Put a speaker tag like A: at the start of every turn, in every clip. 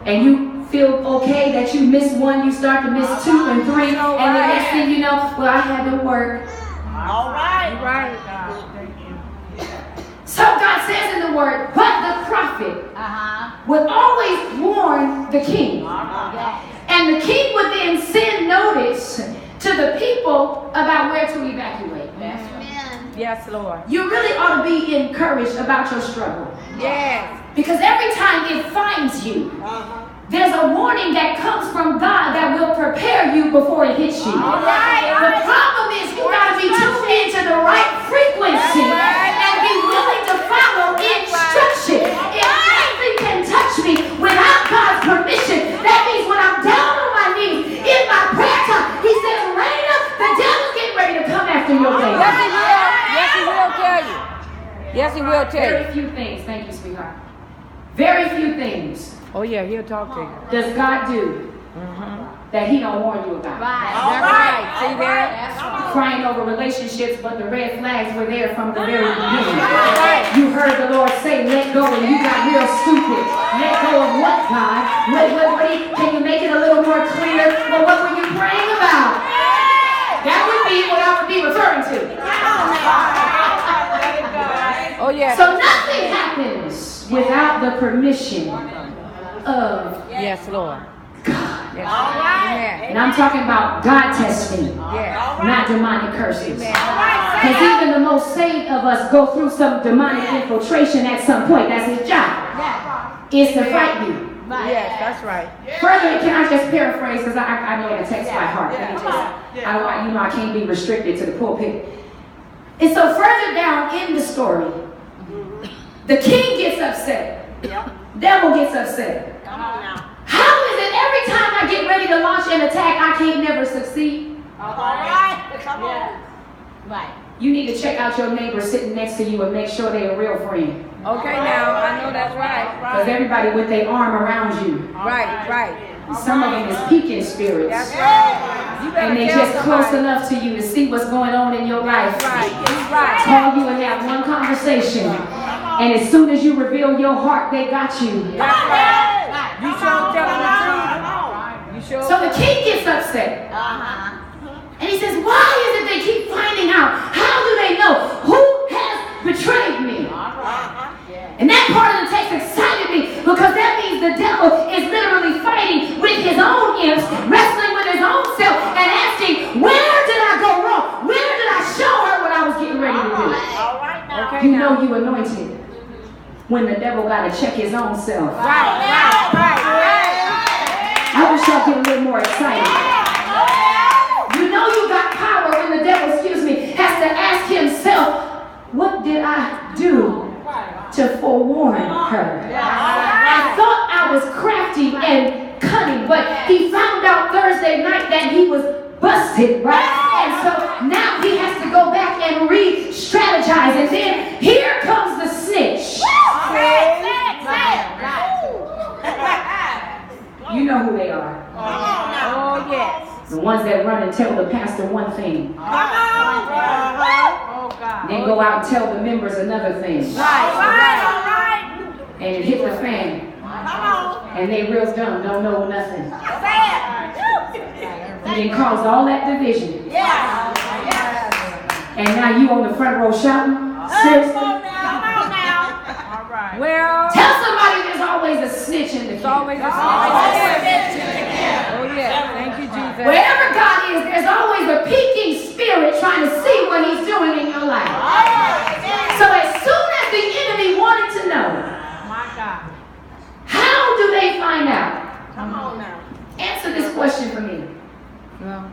A: and you feel okay that you missed one, you start to miss 2 and 3, and the next thing you know, well, I had to work.
B: All right.
C: Right.
A: So God says in the word, but the prophet would always warn the king. And the king would then send notice to the people about where to evacuate.
C: Yes, Lord.
A: You really ought to be encouraged about your struggle.
C: Yes.
A: Because every time it finds you, there's a warning that comes from God that will prepare you before it hits you. The problem is you got to be tuned into the right frequency and be willing to follow instruction. If nothing can touch me without God's permission, that means when I'm down on my knees in my prayer time, he says, Rein, the devil's getting ready to come after your baby.
C: Yes, he will tell you. Yes, he will tell you.
A: Very few things, thank you, sweetheart. Very few things
C: Oh, yeah, he'll talk to you.
A: does God do that he don't warn you about.
C: That's right. See there?
A: Crying over relationships, but the red flags were there from the very beginning. You heard the Lord say, let go, and you got real stupid. Let go of what, God? Can you make it a little more clear? Well, what were you praying about? That would be what I would be referring to.
C: Oh, yeah.
A: So nothing happens without the permission of
C: Yes, Lord.
A: God.
C: Yes. Amen.
A: And I'm talking about God testing,
C: Yes.
A: not demonic curses.
C: Amen.
A: Because even the most saved of us go through some demonic infiltration at some point. That's his job. Is to fight you.
C: Yes, that's right.
A: Further, can I just paraphrase? Because I know the text by heart. Let me just, I can't be restricted to the pulpit. And so further down in the story, the king gets upset. Devil gets upset. How is it every time I get ready to launch an attack, I can't never succeed?
B: Come on.
D: Right.
A: You need to check out your neighbor sitting next to you and make sure they're a real friend.
C: Okay, now, I know that's right.
A: Because everybody with their arm around you.
C: Right.
A: Some of them is peaking spirits.
C: That's right. You better
A: And they
C: tell
A: just
C: somebody.
A: close enough to you to see what's going on in your life.
C: Right. He's right.
A: Call you and have one conversation. And as soon as you reveal your heart, they got you.
C: That's right. You sure telling the truth. You sure.
A: So the king gets upset. And he says, why is it they keep finding out? How do they know who has betrayed me? And that part of the text excited me because that means the devil is literally fighting with his own imps, wrestling with his own self, and asking, where did I go wrong? Where did I show her what I was getting ready to do?
C: Okay,
A: You
C: now.
A: know you anointed when the devil got to check his own self.
C: Right.
A: I wish y'all get a little more excited. You know you got power when the devil, has to ask himself, what did I do to forewarn her? I thought I was crafty and cunning, but he found out Thursday night that he was busted, right? And so now he has to go back and re-strategize, and then here comes the snitch. You know who they are.
C: Oh, yes.
A: The ones that run and tell the pastor one thing,
C: Oh, God.
A: then go out and tell the members another thing. And it hit the fan. And they real dumb, don't know nothing. And it caused all that division. And now you on the front row shouting? Seriously?
C: Well,
A: Tell somebody there's always a snitch in the
C: it's
A: camp.
C: always a Oh, yeah. Thank you, Jesus.
A: Wherever God is, there's always a peeking spirit trying to see what he's doing in your life. So as soon as the enemy wanted to know,
C: My God.
A: how do they find out?
B: Come on now.
A: Answer this question for me.
C: Well,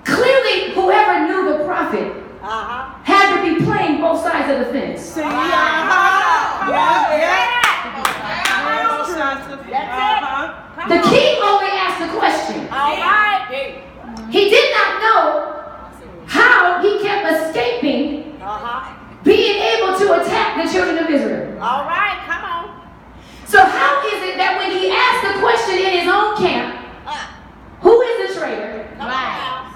A: Clearly, whoever knew the prophet had to be playing both sides of the fence. The king only asked a question. He did not know how he kept escaping being able to attack the children of Israel.
B: All right, come on.
A: So how is it that when he asked the question in his own camp, who is the traitor?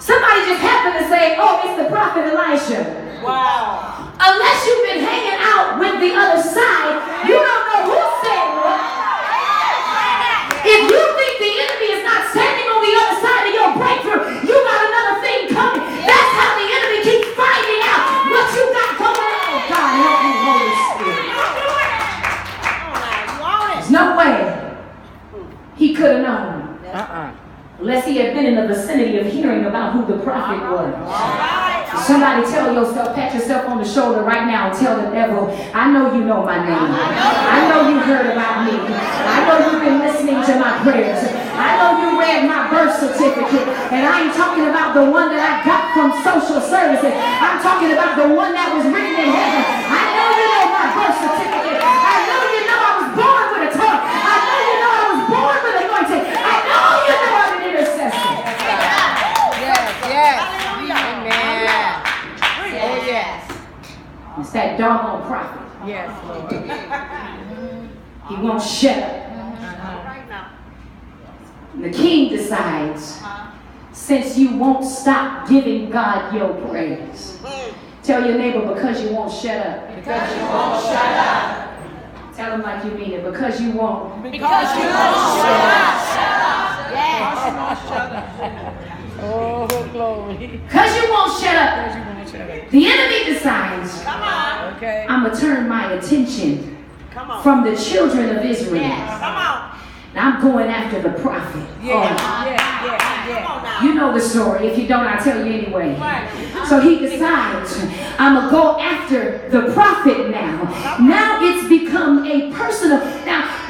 A: Somebody just happened to say, oh, it's the prophet Elisha.
B: Wow.
A: Unless you've been hanging out with the other side, you don't know who said what. If you he could have known. Unless he had been in the vicinity of hearing about who the prophet was. Somebody tell yourself, pat yourself on the shoulder right now and tell the devil, I know you know my name. I know you heard about me. I know you've been listening to my prayers. I know you read my birth certificate. And I ain't talking about the one that I got from social services. I'm talking about the one that was written in heaven. I know you know my birth certificate. I know you know I was born with a tongue. I know you know I was born with anointing. I know you know I'm an intercessor.
C: Yes. Amen. Oh, yes.
A: It's that doggone prophet.
C: Yes, Lord.
A: He won't shut up. And the king decides, since you won't stop giving God your praise, tell your neighbor, because you won't shut up.
C: Because you won't shut up.
A: Tell him like you mean it. Because you won't.
C: Because you won't shut up. Yes. Oh, glory.
A: Because you won't shut up. The enemy decides,
C: Okay.
A: I'm going to turn my attention from the children of Israel. Now I'm going after the prophet.
C: Yeah.
A: You know the story. If you don't, I'll tell you anyway. So he decides, I'm going to go after the prophet now. Now it's become a personal.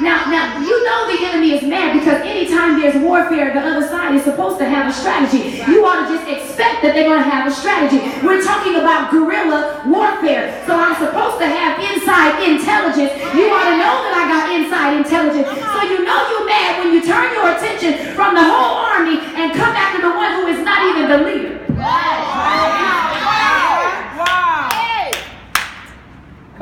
A: Now, you know the enemy is mad because anytime there's warfare, the other side is supposed to have a strategy. You ought to just expect that they're going to have a strategy. We're talking about guerrilla warfare. So I'm supposed to have inside intelligence. You ought to know that I got inside intelligence. So you know you're mad when you turn your attention from the whole army and come after the one who is not even the leader.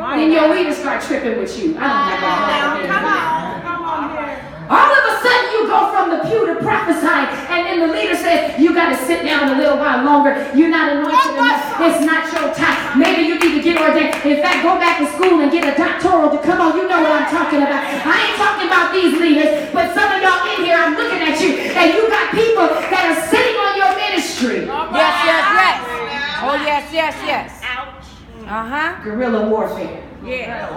A: Then your leaders start tripping with you. I don't have that.
B: Come on here.
A: All of a sudden you go from the pew to prophesying, and then the leader says, you got to sit down a little while longer. You're not anointed enough. It's not your time. Maybe you need to get ordained. In fact, go back to school and get a doctoral. Come on, you know what I'm talking about. I ain't talking about these leaders, but some of y'all in here, I'm looking at you, and you got people that are sitting on your ministry.
C: Yes. Oh, yes.
B: Ouch.
A: Guerrilla warfare.
C: Yeah.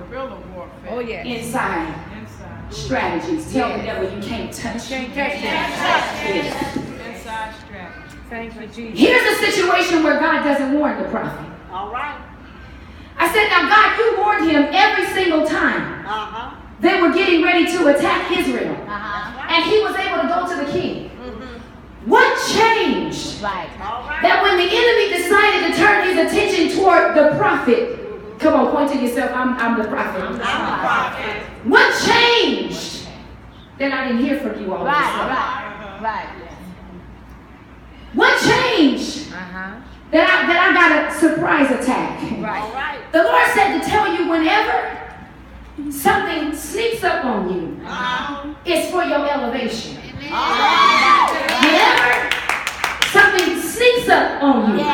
C: Guerrilla warfare. Oh, yes.
A: Inside strategies. Tell the devil you can't touch.
C: Can't touch it.
B: Inside strategy.
C: Thank you, Jesus.
A: Here's a situation where God doesn't warn the prophet.
B: All right.
A: I said, now God, you warned him every single time they were getting ready to attack Israel. And he was able to go to the king. What changed?
B: All right.
A: That when the enemy decided to turn his attention toward the prophet, come on, point to yourself, I'm the prophet.
B: I'm the prophet.
A: What changed? Then I didn't hear from you all.
B: Right.
A: What changed? That I got a surprise attack.
B: All right.
A: The Lord said to tell you whenever something sneaks up on you, it's for your elevation. Whenever something sneaks up on you,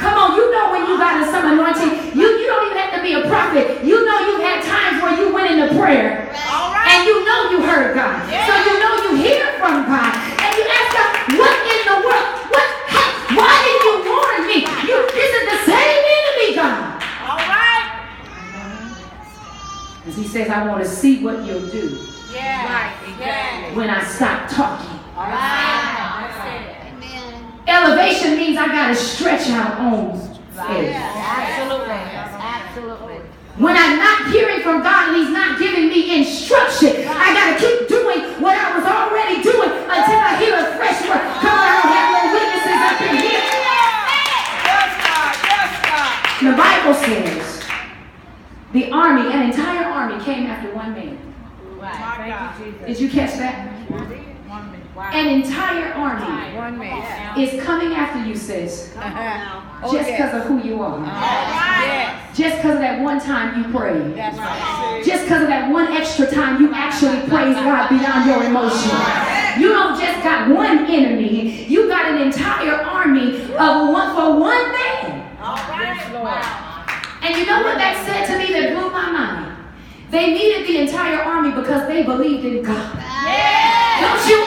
A: come on, you know when you got some anointing, you don't even have to be a prophet. You know you've had times where you went into prayer and you know you heard God. So you know you hear from God. And you ask God, what in the world? Why did you warn me? This is the same enemy, God.
B: All right.
A: Because he says, I want to see what you'll do when I stop talking.
B: All right.
A: Elevation means I got to stretch out on faith.
B: Absolutely.
A: When I'm not hearing from God and he's not giving me instruction, I got to keep doing what I was already doing until I hear a fresh word. Come on, I don't have no witnesses up in here. The Bible says the army, an entire army came after one man. Did you catch that? An entire army
C: One man.
A: is coming after you, sis. Just because of who you are.
C: Yes.
A: Just because of that one time you prayed.
C: That's right.
A: Just because of that one extra time you actually praise God beyond your emotion. You don't just got one enemy. You got an entire army of one man.
B: All right.
C: Yes, Lord.
A: And you know what that said to me that blew my mind? They needed the entire army because they believed in God. Don't you